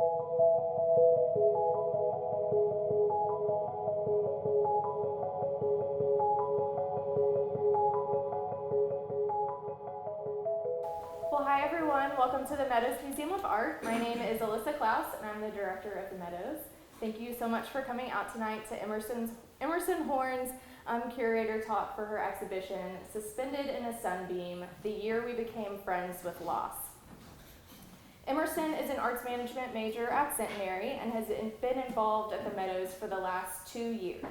Well, hi everyone. Welcome to the Meadows Museum of Art. My name is Alyssa Klaus, and I'm the director of the Meadows. Thank you so much for coming out tonight to Emerson Horne's Curator talk for her exhibition, Suspended in a Sunbeam, The Year We Became Friends with Loss. Emerson is an arts management major at Centenary and has been involved at the Meadows for the last 2 years.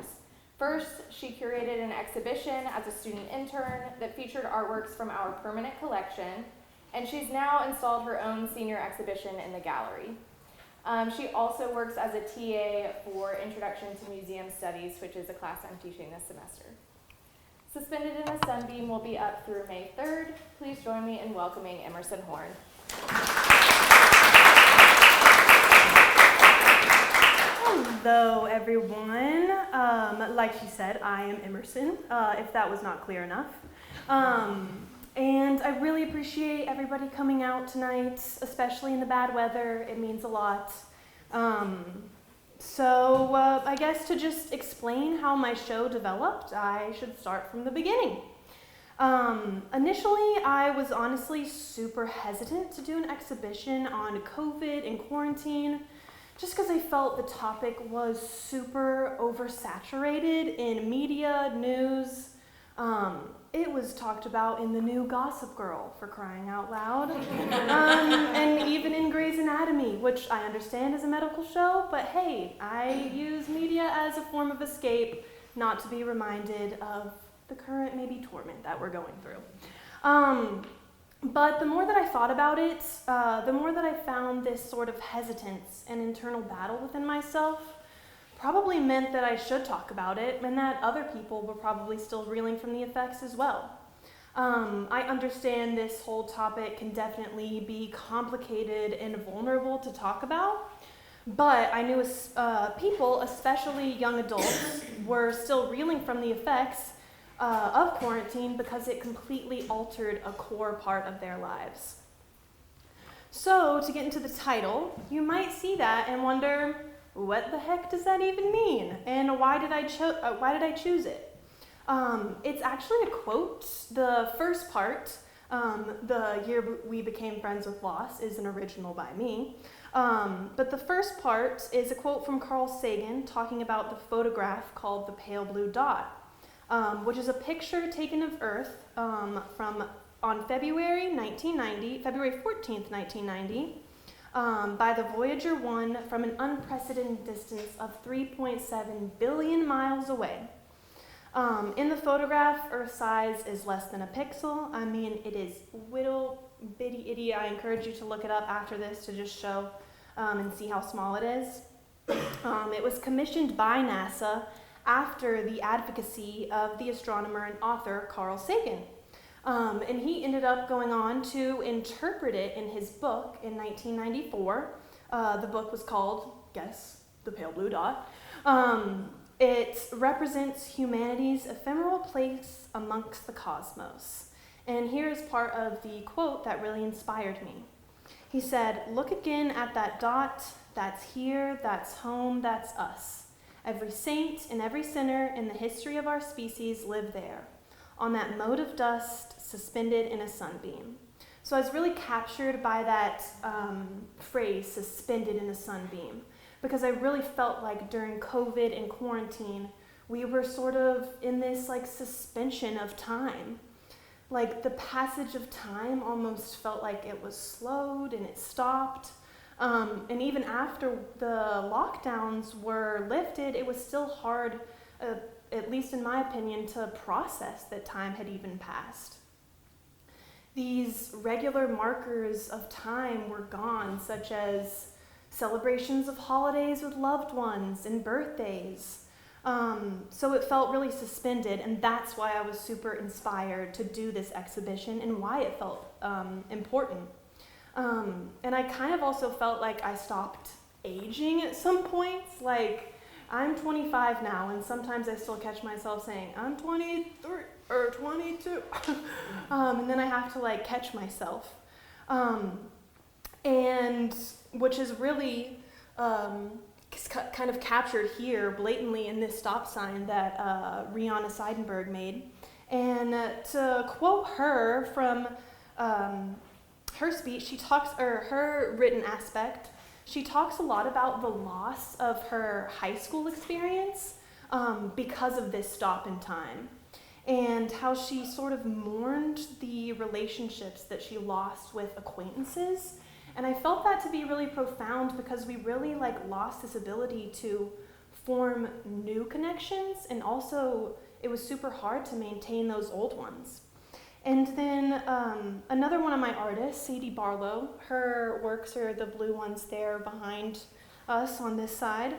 First, she curated an exhibition as a student intern that featured artworks from our permanent collection, and she's now installed her own senior exhibition in the gallery. She also works as a TA for Introduction to Museum Studies, which is a class I'm teaching this semester. Suspended in a Sunbeam will be up through May 3rd. Please join me in welcoming Emerson Horne. Hello, everyone. Like she said, I am Emerson, if that was not clear enough. And I really appreciate everybody coming out tonight, especially in the bad weather. It means a lot. So I guess to just explain how my show developed, I should start from the beginning. Initially, I was honestly super hesitant to do an exhibition on COVID and quarantine, just because I felt the topic was super oversaturated in media, news. It was talked about in the new Gossip Girl, for crying out loud, and even in Grey's Anatomy, which I understand is a medical show, but hey, I use media as a form of escape, not to be reminded of the current maybe torment that we're going through. But the more that I thought about it, the more that I found this sort of hesitance and internal battle within myself probably meant that I should talk about it and that other people were probably still reeling from the effects as well. I understand this whole topic can definitely be complicated and vulnerable to talk about, but I knew people, especially young adults, were still reeling from the effects of quarantine because it completely altered a core part of their lives. So, to get into the title, you might see that and wonder, what the heck does that even mean? And why did I choose it? It's actually a quote. The first part, The Year We Became Friends with Loss, is an original by me. But the first part is a quote from Carl Sagan talking about the photograph called The Pale Blue Dot, which is a picture taken of Earth on February 14th, 1990, by the Voyager 1 from an unprecedented distance of 3.7 billion miles away. In the photograph, Earth's size is less than a pixel. I mean, it is little bitty itty. I encourage you to look it up after this to just show and see how small it is. It was commissioned by NASA after the advocacy of the astronomer and author Carl Sagan. And he ended up going on to interpret it in his book in 1994. The book was called, guess, The Pale Blue Dot. It represents humanity's ephemeral place amongst the cosmos. And here is part of the quote that really inspired me. He said, "Look again at that dot. That's here, that's home, that's us. Every saint and every sinner in the history of our species live there, on that mote of dust suspended in a sunbeam." So I was really captured by that phrase, suspended in a sunbeam, because I really felt like during COVID and quarantine, we were sort of in this like suspension of time. Like the passage of time almost felt like it was slowed and it stopped. And even after the lockdowns were lifted, it was still hard, at least in my opinion, to process that time had even passed. These regular markers of time were gone, such as celebrations of holidays with loved ones and birthdays. So it felt really suspended, and that's why I was super inspired to do this exhibition and why it felt important. And I kind of also felt like I stopped aging at some points. Like, I'm 25 now, and sometimes I still catch myself saying, I'm 23 or 22. And then I have to like catch myself. And which is really kind of captured here blatantly in this stop sign that Rihanna Seidenberg made. And to quote her from her speech, her written aspect, she talks a lot about the loss of her high school experience because of this stop in time, and how she sort of mourned the relationships that she lost with acquaintances. And I felt that to be really profound because we really lost this ability to form new connections, and also it was super hard to maintain those old ones. And then another one of my artists, Sadie Barlow, her works are the blue ones there behind us on this side.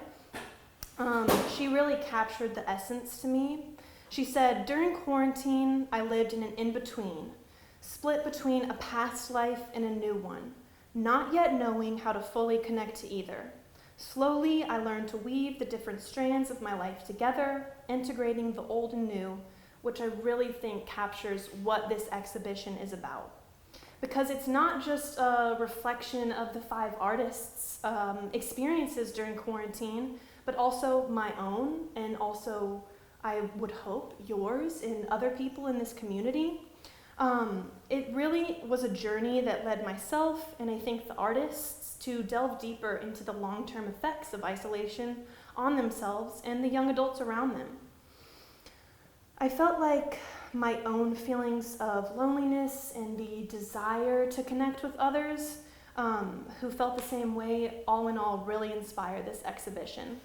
She really captured the essence to me. She said, "During quarantine, I lived in an in-between, split between a past life and a new one, not yet knowing how to fully connect to either. Slowly, I learned to weave the different strands of my life together, integrating the old and new," which I really think captures what this exhibition is about. Because it's not just a reflection of the 5 artists' experiences during quarantine, but also my own, and also, I would hope, yours and other people in this community. It really was a journey that led myself, and I think the artists, to delve deeper into the long-term effects of isolation on themselves and the young adults around them. I felt like my own feelings of loneliness and the desire to connect with others who felt the same way, all in all, really inspired this exhibition.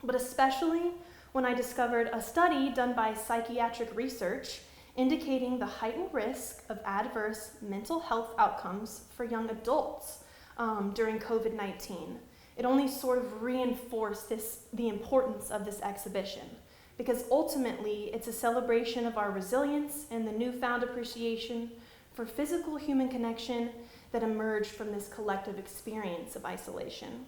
But especially when I discovered a study done by psychiatric research indicating the heightened risk of adverse mental health outcomes for young adults during COVID-19. It only sort of reinforced the importance of this exhibition, because ultimately it's a celebration of our resilience and the newfound appreciation for physical human connection that emerged from this collective experience of isolation.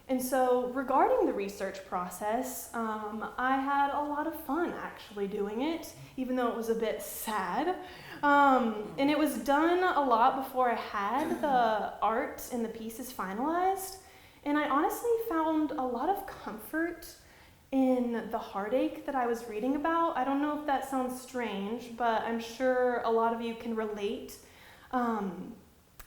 And so regarding the research process, I had a lot of fun actually doing it, even though it was a bit sad. And it was done a lot before I had the art and the pieces finalized. And I honestly found a lot of comfort in the heartache that I was reading about. I don't know if that sounds strange, but I'm sure a lot of you can relate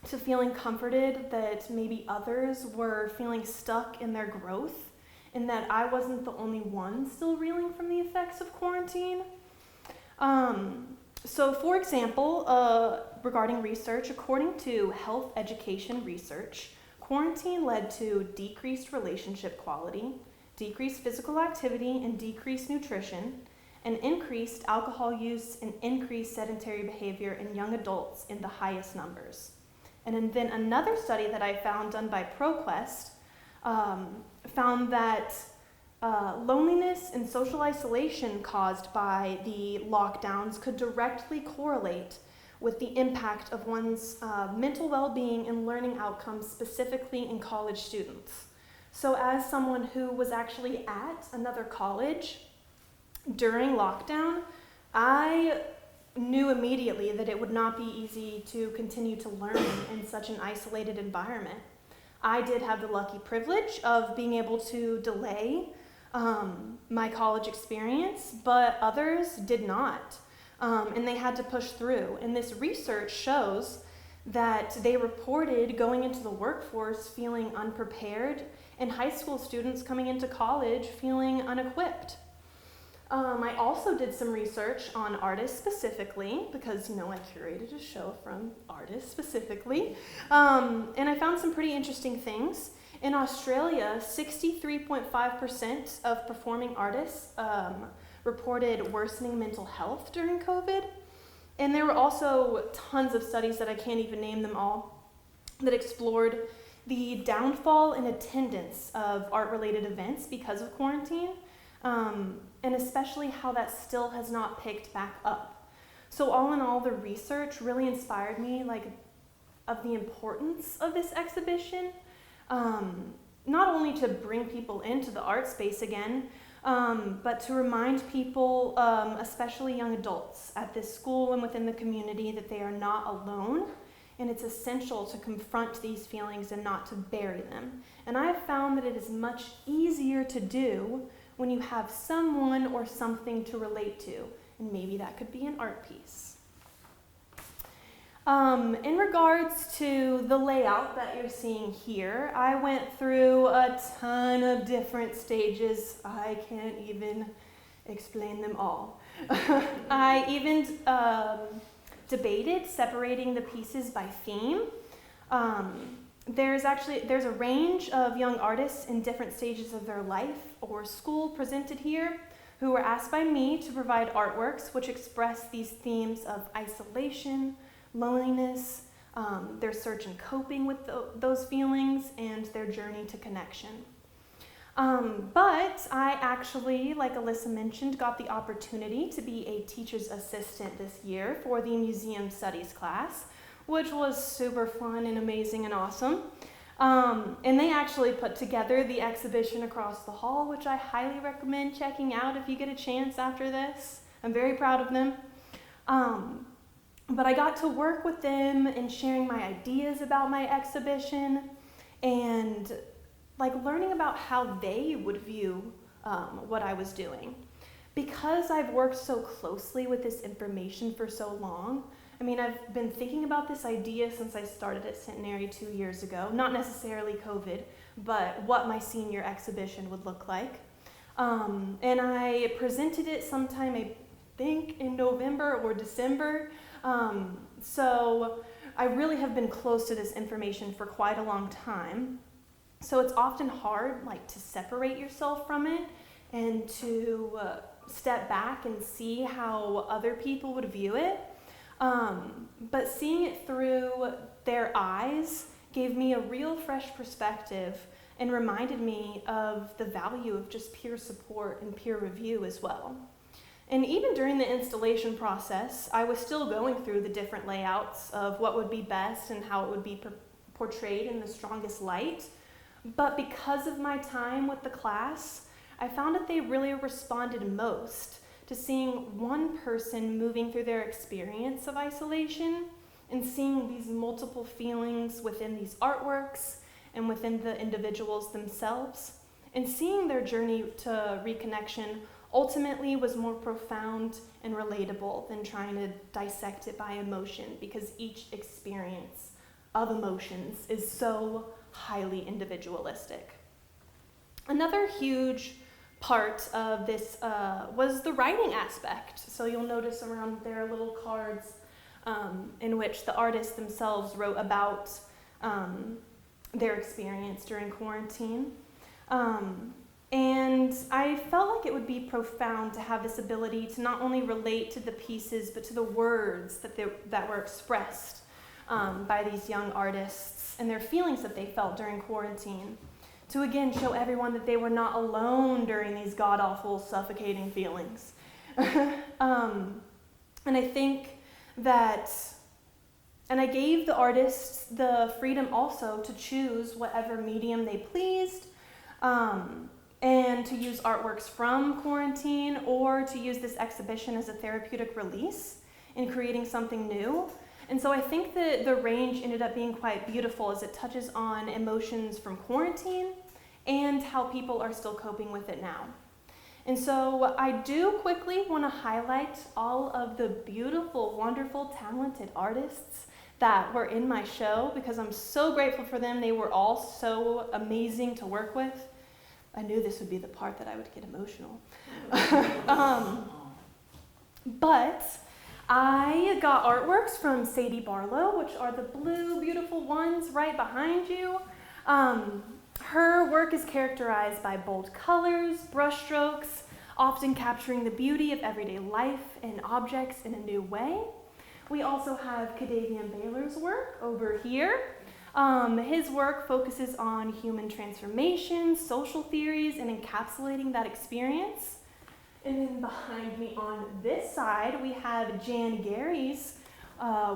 to feeling comforted that maybe others were feeling stuck in their growth, and that I wasn't the only one still reeling from the effects of quarantine. So for example, regarding research, according to health education research, quarantine led to decreased relationship quality, decreased physical activity and decreased nutrition, and increased alcohol use and increased sedentary behavior in young adults in the highest numbers. And then another study that I found done by ProQuest found that loneliness and social isolation caused by the lockdowns could directly correlate with the impact of one's mental well-being and learning outcomes, specifically in college students. So as someone who was actually at another college during lockdown, I knew immediately that it would not be easy to continue to learn in such an isolated environment. I did have the lucky privilege of being able to delay my college experience, but others did not, and they had to push through. And this research shows that they reported going into the workforce feeling unprepared, and high school students coming into college feeling unequipped. I also did some research on artists specifically, because, I curated a show from artists specifically, and I found some pretty interesting things. In Australia, 63.5% of performing artists reported worsening mental health during COVID, and there were also tons of studies that I can't even name them all that explored the downfall in attendance of art-related events because of quarantine, and especially how that still has not picked back up. So all in all, the research really inspired me, of the importance of this exhibition, not only to bring people into the art space again, but to remind people, especially young adults at this school and within the community, that they are not alone and it's essential to confront these feelings and not to bury them. And I have found that it is much easier to do when you have someone or something to relate to, and maybe that could be an art piece. In regards to the layout that you're seeing here, I went through a ton of different stages. I can't even explain them all. I even debated separating the pieces by theme. There's a range of young artists in different stages of their life or school presented here who were asked by me to provide artworks which express these themes of isolation, loneliness, their search and coping with those feelings, and their journey to connection. But I actually, like Alyssa mentioned, got the opportunity to be a teacher's assistant this year for the museum studies class, which was super fun and amazing and awesome. And they actually put together the exhibition across the hall, which I highly recommend checking out if you get a chance after this. I'm very proud of them. But I got to work with them in sharing my ideas about my exhibition and learning about how they would view what I was doing. Because I've worked so closely with this information for so long, I've been thinking about this idea since I started at Centenary 2 years ago, not necessarily COVID, but what my senior exhibition would look like. And I presented it sometime, I think, in November or December. So I really have been close to this information for quite a long time. So it's often hard to separate yourself from it and to step back and see how other people would view it. But seeing it through their eyes gave me a real fresh perspective and reminded me of the value of just peer support and peer review as well. And even during the installation process, I was still going through the different layouts of what would be best and how it would be portrayed in the strongest light. But because of my time with the class, I found that they really responded most to seeing one person moving through their experience of isolation and seeing these multiple feelings within these artworks and within the individuals themselves. And seeing their journey to reconnection ultimately was more profound and relatable than trying to dissect it by emotion, because each experience of emotions is so highly individualistic. Another huge part of this was the writing aspect. So you'll notice around there little cards in which the artists themselves wrote about their experience during quarantine. And I felt like it would be profound to have this ability to not only relate to the pieces, but to the words that were expressed by these young artists and their feelings that they felt during quarantine. To again show everyone that they were not alone during these god-awful, suffocating feelings. And I think that, and I gave the artists the freedom also to choose whatever medium they pleased, and to use artworks from quarantine or to use this exhibition as a therapeutic release in creating something new. And so I think that the range ended up being quite beautiful as it touches on emotions from quarantine and how people are still coping with it now. And so I do quickly want to highlight all of the beautiful, wonderful, talented artists that were in my show because I'm so grateful for them. They were all so amazing to work with. I knew this would be the part that I would get emotional. But I got artworks from Sadie Barlow, which are the blue, beautiful ones right behind you. Her work is characterized by bold colors, brushstrokes, often capturing the beauty of everyday life and objects in a new way. We also have Cadavian Baylor's work over here. His work focuses on human transformation, social theories, and encapsulating that experience. And then behind me on this side, we have Jan Gary's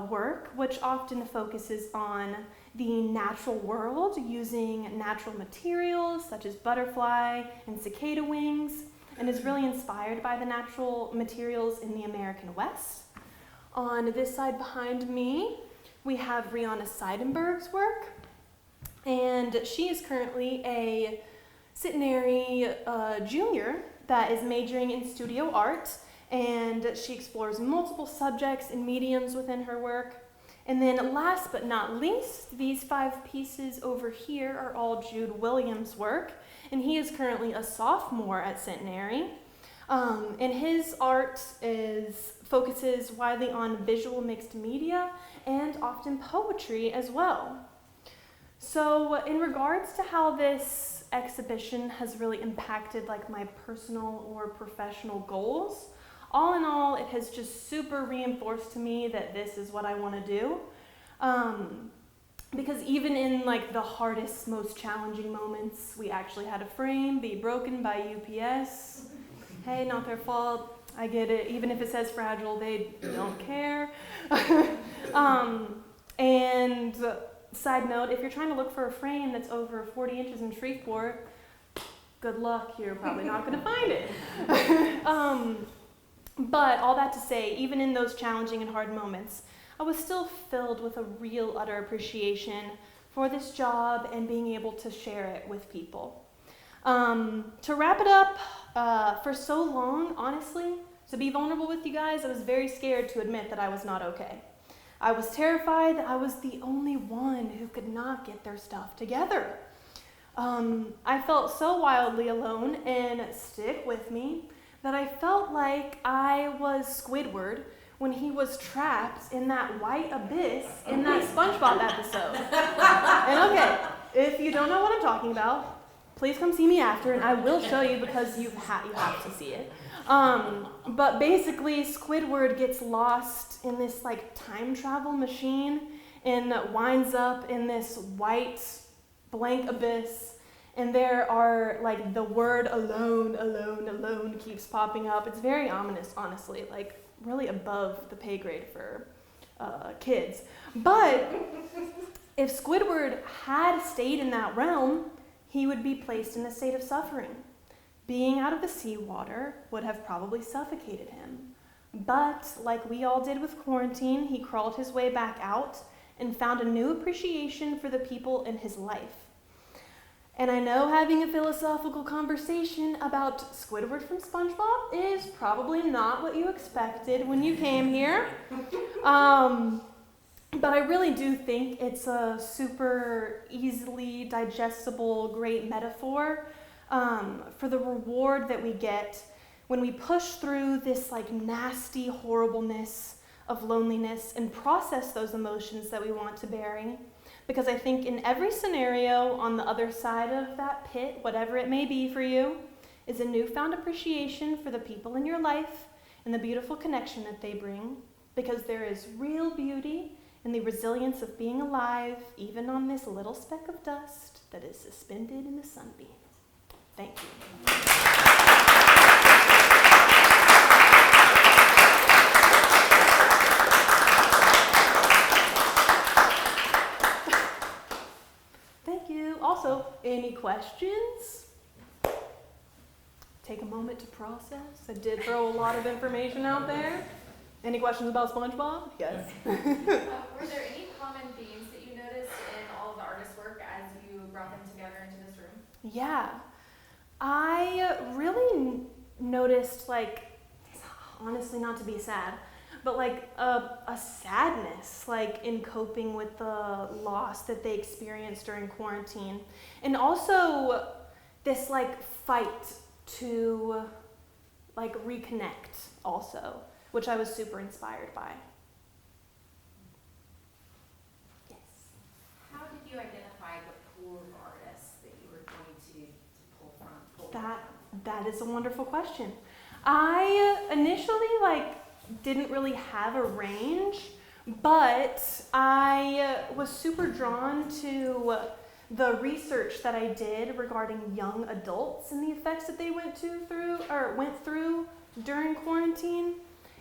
work, which often focuses on the natural world using natural materials such as butterfly and cicada wings, and is really inspired by the natural materials in the American West. On this side behind me, we have Rihanna Seidenberg's work, and she is currently a centenary junior that is majoring in studio art, and she explores multiple subjects and mediums within her work. And then last but not least, these 5 pieces over here are all Jude Williams' work, and he is currently a sophomore at Centenary. And his art focuses widely on visual mixed media and often poetry as well. So in regards to how this exhibition has really impacted like my personal or professional goals, all in all, it has just super reinforced to me that this is what I want to do. Because even in like the hardest, most challenging moments, we actually had a frame be broken by UPS. Hey, not their fault. I get it. Even if it says fragile, they don't care. And side note, if you're trying to look for a frame that's over 40 inches in Shreveport, good luck. You're probably not going to find it. But all that to say, even in those challenging and hard moments, I was still filled with a real utter appreciation for this job and being able to share it with people. To wrap it up, for so long, honestly, to be vulnerable with you guys, I was very scared to admit that I was not okay. I was terrified that I was the only one who could not get their stuff together. I felt so wildly alone, and stick with me, that I felt like I was Squidward when he was trapped in that white abyss in that SpongeBob episode. And okay, if you don't know what I'm talking about, please come see me after, and I will show you because you have to see it. But basically, Squidward gets lost in this like time travel machine and winds up in this white blank abyss. And there are like the word alone, alone, alone keeps popping up. It's very ominous, honestly, like really above the pay grade for kids. But if Squidward had stayed in that realm, he would be placed in a state of suffering. Being out of the seawater would have probably suffocated him. But like we all did with quarantine, he crawled his way back out and found a new appreciation for the people in his life. And I know having a philosophical conversation about Squidward from SpongeBob is probably not what you expected when you came here. But I really do think it's a super easily digestible, great metaphor for the reward that we get when we push through this like nasty horribleness of loneliness and process those emotions that we want to bury. Because I think in every scenario on the other side of that pit, whatever it may be for you, is a newfound appreciation for the people in your life and the beautiful connection that they bring. Because there is real beauty in the resilience of being alive, even on this little speck of dust that is suspended in the sunbeam. Thank you. Also, any questions? Take a moment to process. I did throw a lot of information out there. Any questions about SpongeBob? Yes. Were there any common themes that you noticed in all of the artist's work as you brought them together into this room? Yeah. I really noticed, like, honestly, not to be sad, but like a sadness, like in coping with the loss that they experienced during quarantine. And also this like fight to like reconnect also, which I was super inspired by. Yes. How did you identify the pool of artists that you were going to pull from? That is a wonderful question. I initially didn't really have a range, but I was super drawn to the research that I did regarding young adults and the effects that they went through during quarantine.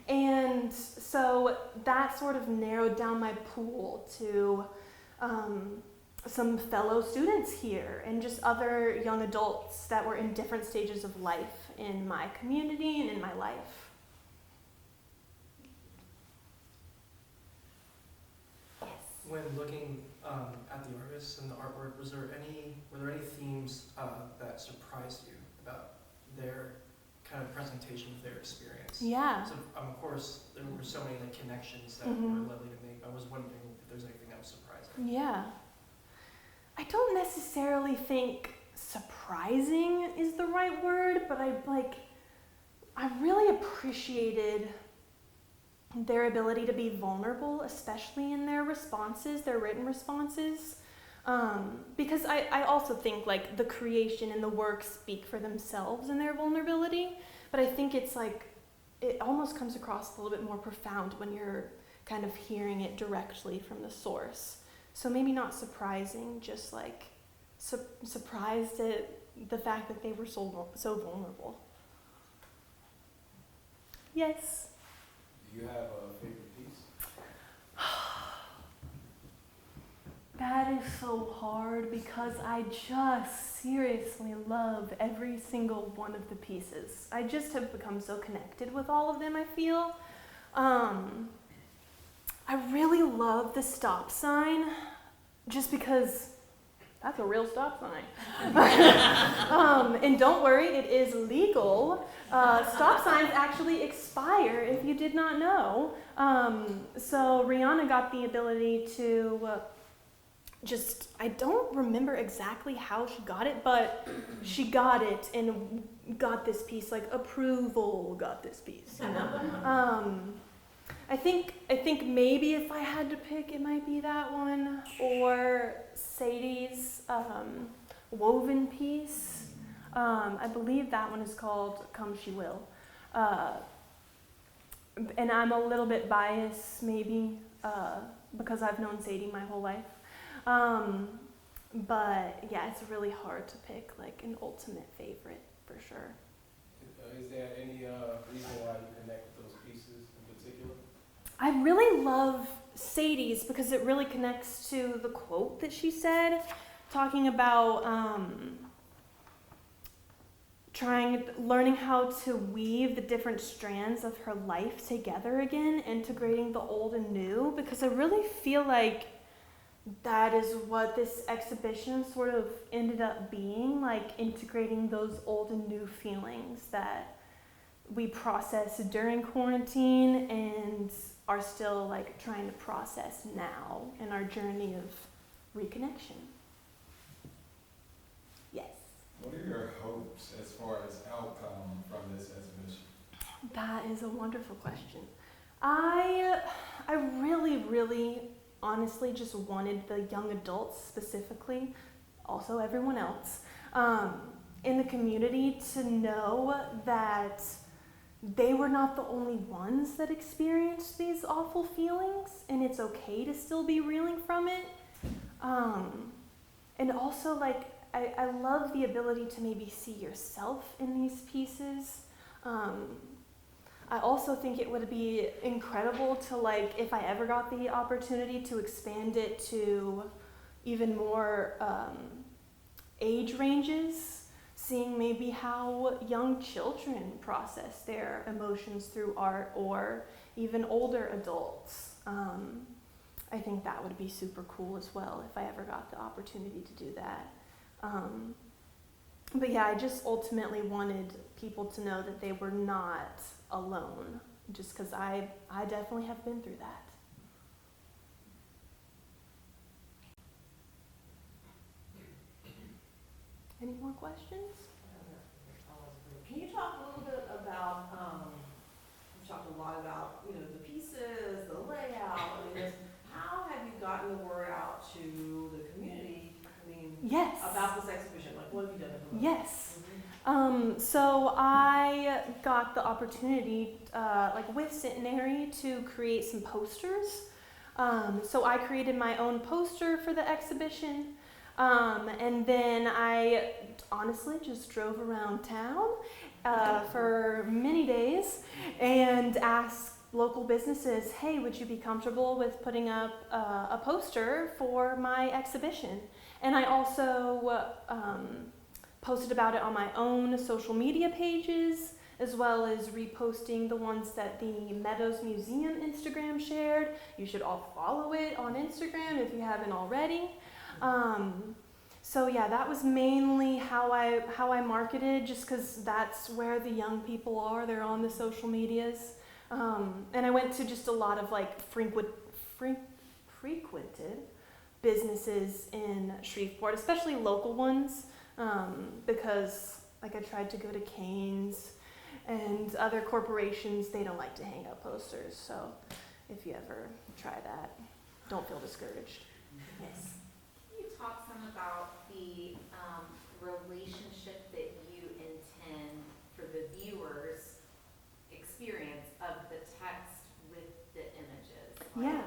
And so that sort of narrowed down my pool to some fellow students here and just other young adults that were in different stages of life in my community and in my life. when looking at the artists and the artwork, were there any themes that surprised you about their kind of presentation of their experience? Yeah. So, of course, there were so many like connections that Mhm. were lovely to make. I was wondering if there's anything that was surprising. Yeah. I don't necessarily think surprising is the right word, but I really appreciated their ability to be vulnerable, especially in their responses, their written responses. Because I also think like the creation and the work speak for themselves in their vulnerability, but I think it's like, it almost comes across a little bit more profound when you're kind of hearing it directly from the source. So maybe not surprising, just like surprised at the fact that they were so vulnerable. Yes? Do you have a favorite piece? That is so hard because I just seriously love every single one of the pieces. I just have become so connected with all of them, I feel. I really love the stop sign just because that's a real stop sign. And don't worry, it is legal. Stop signs actually expire if you did not know. So Rihanna got the ability to I don't remember exactly how she got it, but she got it and got this piece, like approval got this piece, you know? I think maybe if I had to pick, it might be that one or Sadie's woven piece. I believe that one is called Come She Will. And I'm a little bit biased maybe because I've known Sadie my whole life. But yeah, it's really hard to pick like an ultimate favorite for sure. Is there any reason why you connect with those pieces in particular? I really love Sadie's because it really connects to the quote that she said, talking about learning how to weave the different strands of her life together again, integrating the old and new, because I really feel like that is what this exhibition sort of ended up being, like integrating those old and new feelings that we processed during quarantine and are still like trying to process now in our journey of reconnection. Yes. What are your hopes as far as outcome from this exhibition? That is a wonderful question. I really honestly just wanted the young adults specifically, also everyone else, in the community to know that they were not the only ones that experienced these awful feelings, and it's okay to still be reeling from it. And also, like, I love the ability to maybe see yourself in these pieces. I also think it would be incredible to, like, if I ever got the opportunity to expand it to even more age ranges, seeing maybe how young children process their emotions through art, or even older adults. I think that would be super cool as well if I ever got the opportunity to do that. But yeah, I just ultimately wanted people to know that they were not alone, just because I definitely have been through that. Any more questions? Can you talk a little bit about, we've talked a lot about, you know, the pieces, the layout, I mean, how have you gotten the word out to the community, I mean, Yes. about this exhibition? Like, what have you done to promote it? Yes. So I got the opportunity, like with Centenary, to create some posters. So I created my own poster for the exhibition. And then I honestly just drove around town for many days and asked local businesses, hey, would you be comfortable with putting up a poster for my exhibition? And I also posted about it on my own social media pages, as well as reposting the ones that the Meadows Museum Instagram shared. You should all follow it on Instagram if you haven't already. So yeah, that was mainly how I marketed, just because that's where the young people are. They're on the social medias. And I went to just a lot of like frequented businesses in Shreveport, especially local ones, because like I tried to go to Cane's and other corporations. They don't like to hang up posters, so if you ever try that, don't feel discouraged. Yes. Can you talk some about the relationship that you intend for the viewer's experience of the text with the images? Like, Yeah.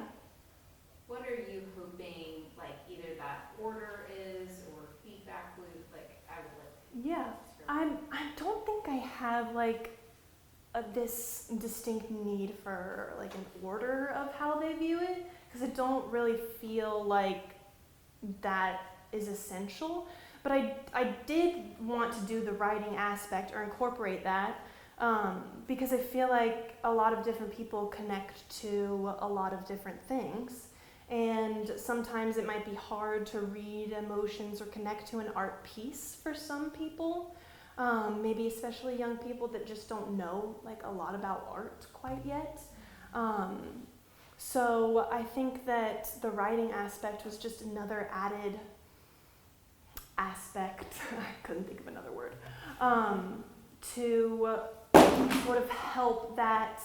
what are you hoping, like, either that order is or feedback loop? Like, I would like. Yeah. I don't think I have like this distinct need for like an order of how they view it, because I don't really feel like that is essential. But I did want to do the writing aspect or incorporate that, because I feel like a lot of different people connect to a lot of different things. And sometimes it might be hard to read emotions or connect to an art piece for some people. Maybe especially young people that just don't know like a lot about art quite yet. So I think that the writing aspect was just another added aspect, I couldn't think of another word, to sort of help that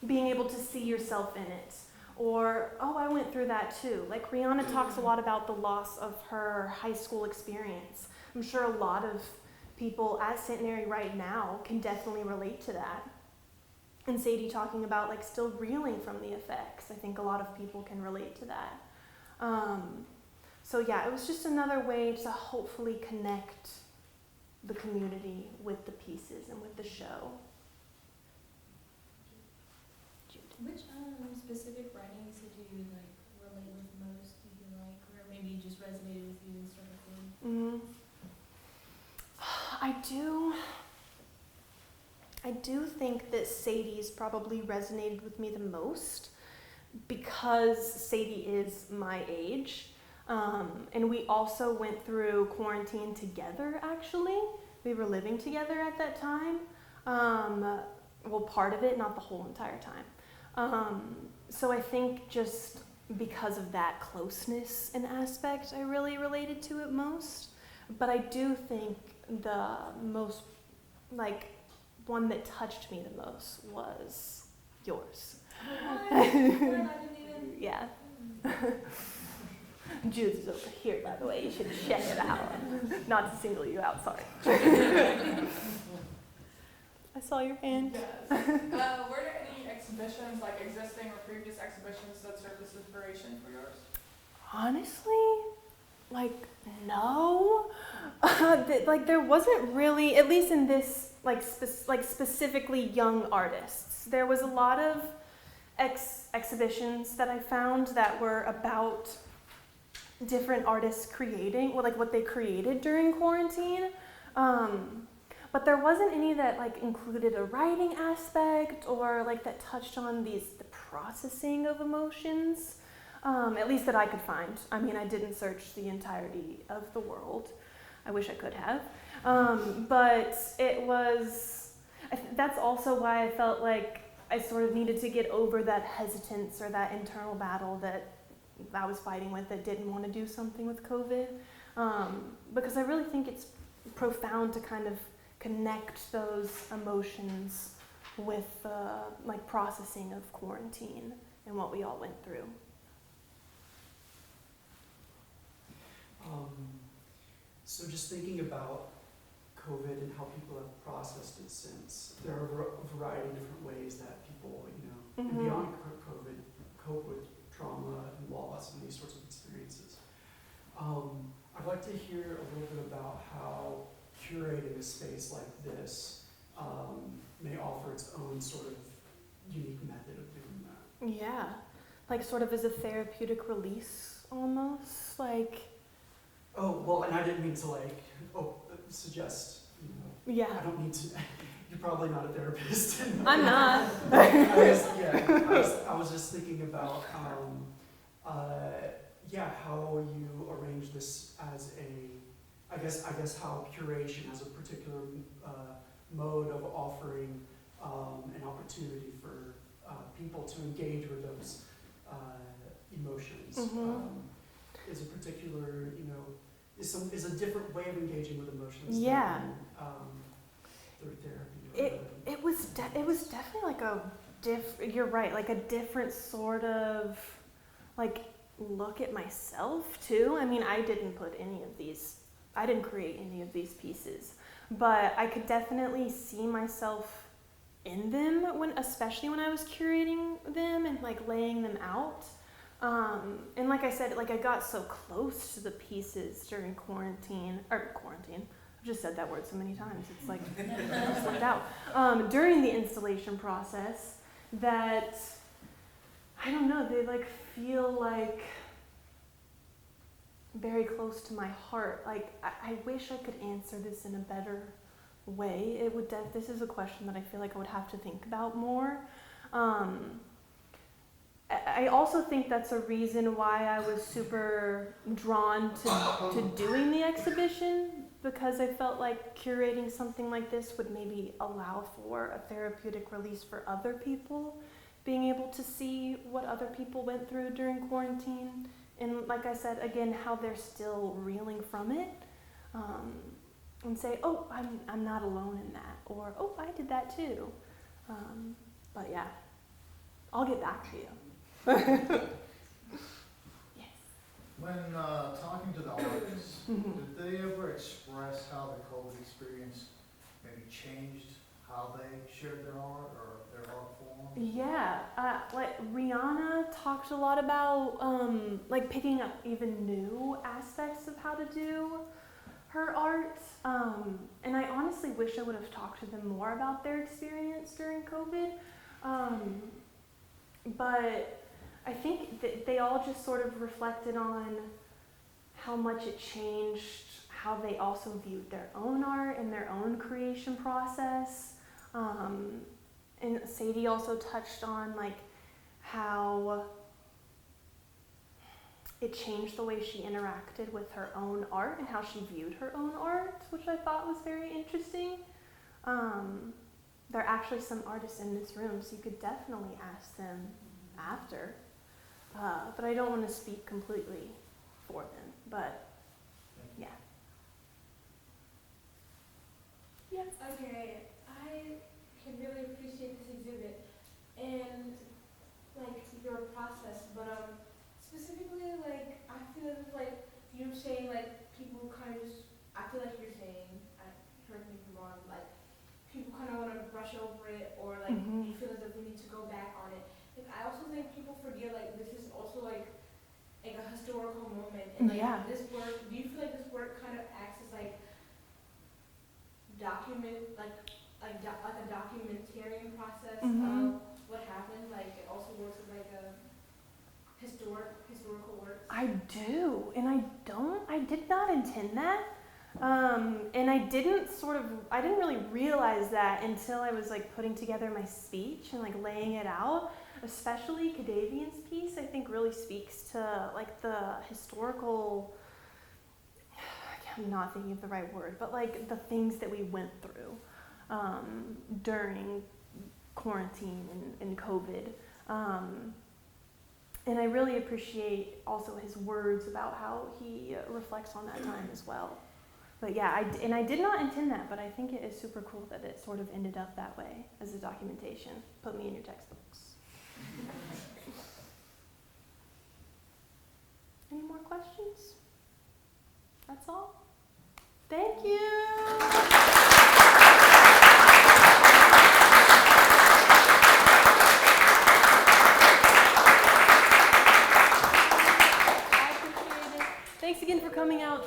being able to see yourself in it. Or, oh, I went through that too. Like Rihanna talks a lot about the loss of her high school experience. I'm sure a lot of people at Centenary right now can definitely relate to that. And Sadie talking about like still reeling from the effects. I think a lot of people can relate to that. So yeah, it was just another way to hopefully connect the community with the pieces and with the show. Which specific writings did you like relate with most? Did you like, or maybe just resonated with you sort of thing? I do think that Sadie's probably resonated with me the most, because Sadie is my age, and we also went through quarantine together. Actually, we were living together at that time. Well, part of it, not the whole entire time. So I think just because of that closeness and aspect, I really related to it most. But I do think the most, like, one that touched me the most was yours. Yeah. Jude's is over here, by the way. You should check it out. Not to single you out, sorry. I saw your hand. Yes. Were there any exhibitions, like existing or previous exhibitions, that served as inspiration for yours? Honestly, like, no. Like, there wasn't really, at least in this, like specifically young artists. There was a lot of exhibitions that I found that were about different artists creating, or like what they created during quarantine. But there wasn't any that like included a writing aspect or like that touched on the processing of emotions, at least that I could find. I mean, I didn't search the entirety of the world. I wish I could have. But it was, that's also why I felt like I sort of needed to get over that hesitance or that internal battle that I was fighting with, that didn't want to do something with COVID. Because I really think it's profound to kind of connect those emotions with like processing of quarantine and what we all went through. So just thinking about COVID and how people have processed it since, there are a variety of different ways that people, and beyond COVID, cope with trauma and loss and these sorts of experiences. I'd like to hear a little bit about how curating a space like this may offer its own sort of unique method of doing that. Yeah, like sort of as a therapeutic release almost, like. Oh, well, and I didn't mean to like, suggest, Yeah. I don't need to, you're probably not a therapist. I'm not. I was just thinking about, how you arrange this as I guess how curation as a particular mode of offering an opportunity for people to engage with those emotions is a particular, is a different way of engaging with emotions. Yeah. Through therapy. It was definitely like you're right, like a different sort of like look at myself too. I mean, I didn't create any of these pieces, but I could definitely see myself in them especially when I was curating them and like laying them out. And like I said, like I got so close to the pieces during quarantine. I've just said that word so many times. It's like it slipped out. During the installation process that, I don't know, they like feel like very close to my heart. Like I wish I could answer this in a better way. This is a question that I feel like I would have to think about more. I also think that's a reason why I was super drawn to doing the exhibition, because I felt like curating something like this would maybe allow for a therapeutic release for other people, being able to see what other people went through during quarantine, and like I said, again, how they're still reeling from it, and say, oh, I'm not alone in that, or oh, I did that too. But yeah, I'll get back to you. Yes. When talking to the artists, did they ever express how the COVID experience maybe changed how they shared their art or their art form? Yeah, like Rihanna talked a lot about like picking up even new aspects of how to do her art, and I honestly wish I would have talked to them more about their experience during COVID, but I think that they all just sort of reflected on how much it changed how they also viewed their own art and their own creation process. And Sadie also touched on like how it changed the way she interacted with her own art and how she viewed her own art, which I thought was very interesting. There are actually some artists in this room, so you could definitely ask them after. But I don't want to speak completely for them, but yeah. Yes. Okay, I can really appreciate this exhibit and like your process, but specifically like I feel like you're saying like people kind of just, I feel like you're saying, correct me if I'm wrong, like people kind of want to brush over it, or like you feel as if we need to go back on it. Like I also think people forget like this is also like a historical moment, and like this work. Do you feel like this work kind of acts as like a documentarian process of what happened? Like it also works as like a historical work. I do, and I did not intend that. And I didn't really realize that until I was like putting together my speech and like laying it out. Especially Kadavian's piece, I think really speaks to like the historical, I'm not thinking of the right word, but like the things that we went through during quarantine and COVID. And I really appreciate also his words about how he reflects on that time as well. But yeah, I did not intend that, but I think it is super cool that it sort of ended up that way as a documentation. Put me in your textbooks. Any more questions? That's all? Thank you! I appreciate it. Thanks again for coming out.